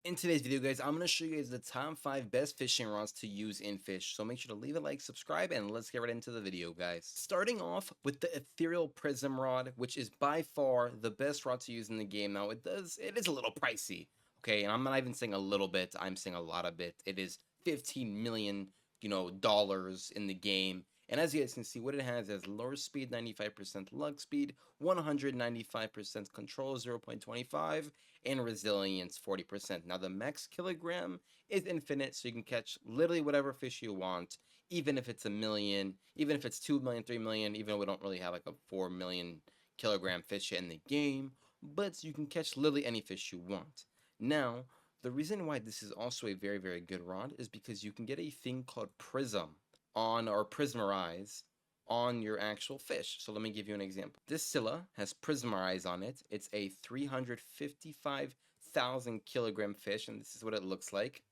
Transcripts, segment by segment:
In today's video, guys, I'm going to show you guys the top 5 best fishing rods to use in Fish. So make sure to leave a like, subscribe, and let's get right into the video, guys. Starting off with the Ethereal prism rod, which is by far the best rod to use in the game. Now, it is a little pricey, okay? And I'm not even saying a little bit, I'm saying a lot of bit. It is 15 million, dollars in the game. And as you guys can see, what it has is lower speed, 95% lug speed, 195% control, 0.25, and resilience 40%. Now the max kilogram is infinite, so you can catch literally whatever fish you want, even if it's a million, even if it's 2 million, 3 million, even though we don't really have like a 4 million kilogram fish in the game, but you can catch literally any fish you want. Now, the reason why this is also a very, very good rod is because you can get a thing called prism on, or prismerize, on your actual fish. So let me give you an example. This Scylla has prismerize on it. It's a 355,000 kilogram fish, and this is what it looks like.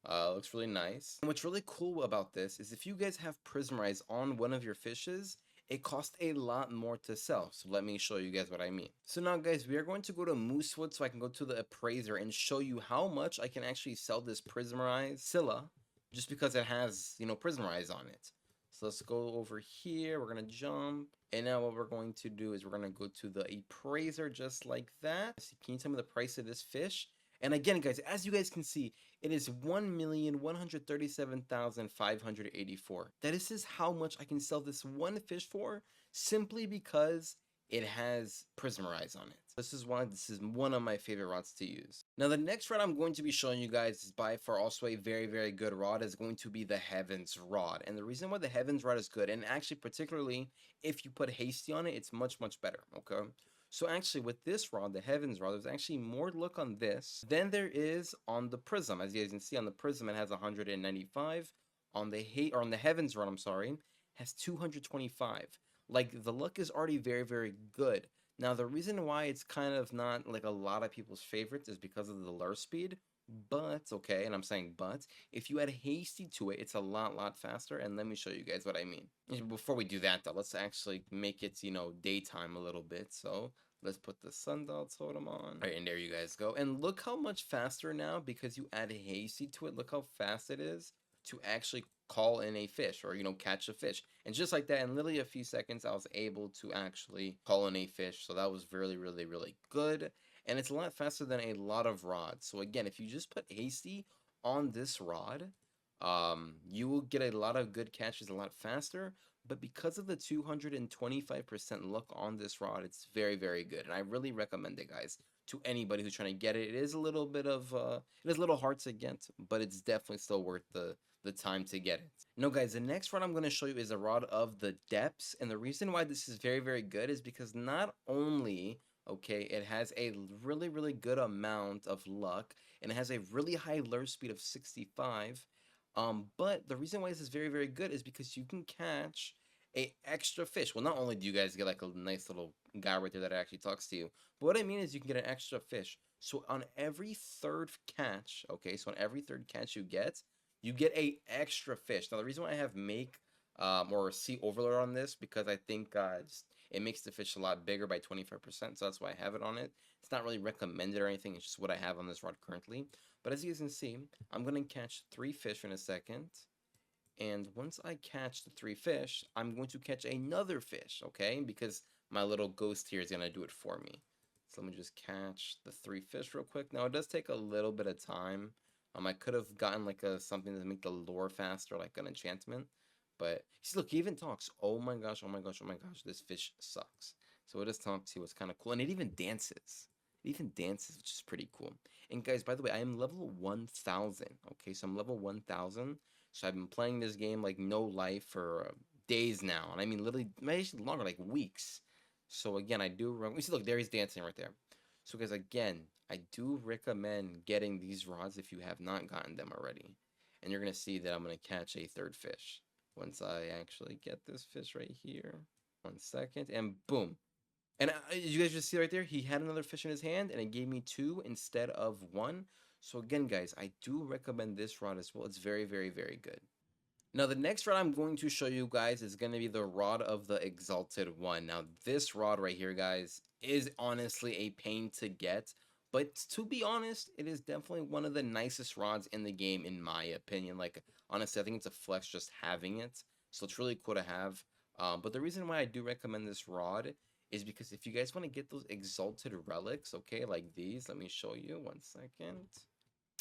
Looks really nice. And what's really cool about this is if you guys have prismerize on one of your fishes, it costs a lot more to sell. So let me show you guys what I mean. So now, guys, we are going to go to Moosewood so I can go to the appraiser and show you how much I can actually sell this prismerize Scylla just because it has, prismerize on it. So let's go over here. We're going to jump. And now what we're going to do is we're going to go to the appraiser just like that. So can you tell me the price of this fish? And again, guys, as you guys can see, it is 1,137,584. That is how much I can sell this one fish for simply because it has prismerize on it. This is one of my favorite rods to use. Now the next rod I'm going to be showing you guys is by far also a very, very good rod, is going to be the Heavens rod. And the reason why the Heavens rod is good, and actually particularly if you put hasty on it, it's much, much better, okay? So actually with this rod, the Heavens rod, there's actually more look on this than there is on the Prism. As you guys can see on the Prism, it has 195. On the Heavens rod, I'm sorry, has 225. Like, the look is already very, very good. Now, the reason why it's kind of not like a lot of people's favorites is because of the lure speed. But, okay, and I'm saying but, if you add hasty to it, it's a lot faster, and let me show you guys what I mean. Before we do that, though, let's actually make it, daytime a little bit, so let's put the sundial totem on. All right, and there you guys go. And look how much faster now, because you add hasty to it, look how fast it is to actually call in a fish, or, catch a fish. And just like that, in literally a few seconds, I was able to actually call in a fish, so that was really, really, really good. And it's a lot faster than a lot of rods. So again, if you just put hasty on this rod, you will get a lot of good catches a lot faster. But because of the 225% look on this rod, it's very, very good. And I really recommend it, guys, to anybody who's trying to get it. It is a little bit of, it is a little hard to get, but it's definitely still worth the time to get it. No, guys, the next rod I'm going to show you is a rod of the depths. And the reason why this is very, very good is because not only, okay, it has a really, really good amount of luck, and it has a really high lure speed of 65. But the reason why this is very, very good is because you can catch a extra fish. Well, not only do you guys get like a nice little guy right there that actually talks to you, but what I mean is you can get an extra fish. So on every third catch, okay, so on every third catch you get a extra fish. Now the reason why I have make or sea overload on this, because I think it makes the fish a lot bigger by 25%, so that's why I have it on it. It's not really recommended or anything, it's just what I have on this rod currently. But as you guys can see, I'm going to catch 3 fish in a second. And once I catch the 3 fish, I'm going to catch another fish, okay? Because my little ghost here is going to do it for me. So let me just catch the 3 fish real quick. Now, it does take a little bit of time. I could have gotten like something to make the lure faster, like an enchantment. But, see, look, he even talks. Oh my gosh, oh my gosh, oh my gosh, this fish sucks. So it does talk to you. It's kind of cool. And it even dances. It even dances, which is pretty cool. And guys, by the way, I am level 1,000. Okay, so I'm level 1,000. So I've been playing this game like no life for days now. And I mean, literally, maybe longer, like weeks. So again, I do, you see, look, there he's dancing right there. So guys, again, I do recommend getting these rods if you have not gotten them already. And you're going to see that I'm going to catch a 3rd fish. Once I actually get this fish right here. 1 second, and boom. And you guys just see right there, he had another fish in his hand, and it gave me 2 instead of 1. So again, guys, I do recommend this rod as well. It's very, very, very good. Now, the next rod I'm going to show you guys is going to be the rod of the Exalted one. Now, this rod right here, guys, is honestly a pain to get, But to be honest, it is definitely one of the nicest rods in the game, in my opinion. Like, honestly, I think it's a flex just having it. So it's really cool to have. But the reason why I do recommend this rod is because if you guys want to get those exalted relics, okay, like these, let me show you 1 second.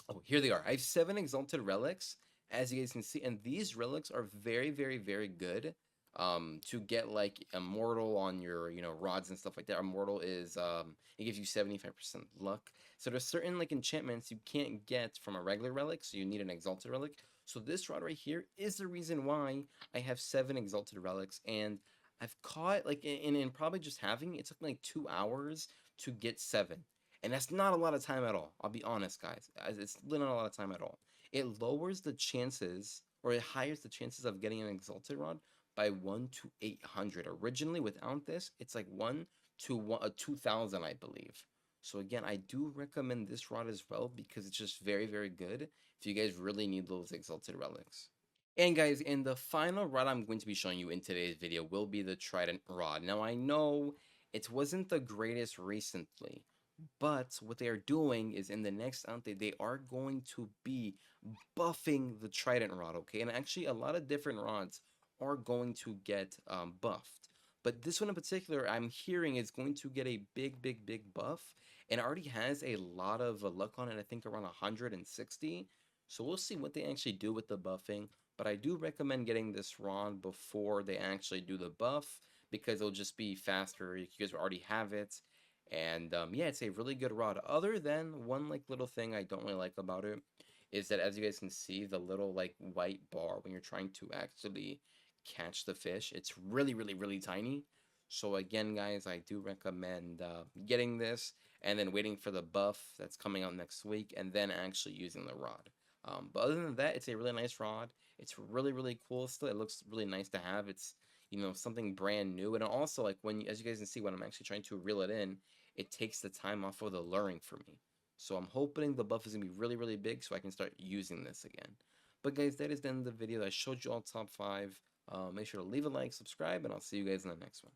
Oh, here they are. I have 7 exalted relics, as you guys can see, and these relics are very, very, very good to get like immortal on your, rods and stuff like that. Immortal is it gives you 75% luck. So there's certain like enchantments you can't get from a regular relic, so you need an exalted relic. So this rod right here is the reason why I have 7 exalted relics, and I've caught like in probably just having it took me like 2 hours to get 7. And that's not a lot of time at all. I'll be honest, guys. It's really not a lot of time at all. It lowers the chances, or it higher the chances of getting an exalted rod by 1 to 800. Originally, without this, it's like 1 to 2,000, I believe. So again, I do recommend this rod as well because it's just very, very good if you guys really need those exalted relics. And guys, and the final rod I'm going to be showing you in today's video will be the Trident rod. Now I know it wasn't the greatest recently, but what they are doing is in the next update, they are going to be buffing the Trident rod, okay? And actually, a lot of different rods are going to get buffed. But this one in particular, I'm hearing is going to get a big, big, big buff. And it already has a lot of luck on it, I think around 160. So we'll see what they actually do with the buffing. But I do recommend getting this rod before they actually do the buff because it'll just be faster. You guys already have it. And yeah, it's a really good rod. Other than one like little thing I don't really like about it is that, as you guys can see, the little like white bar when you're trying to actually catch the fish, it's really, really, really tiny. So again, guys, I do recommend getting this and then waiting for the buff that's coming out next week and then actually using the rod. But other than that, it's a really nice rod. It's really, really cool still. It looks really nice to have. It's, something brand new. And also, like, as you guys can see, when I'm actually trying to reel it in, it takes the time off of the luring for me. So I'm hoping the buff is going to be really, really big so I can start using this again. But guys, that is the end of the video. I showed you all top 5. Make sure to leave a like, subscribe, and I'll see you guys in the next one.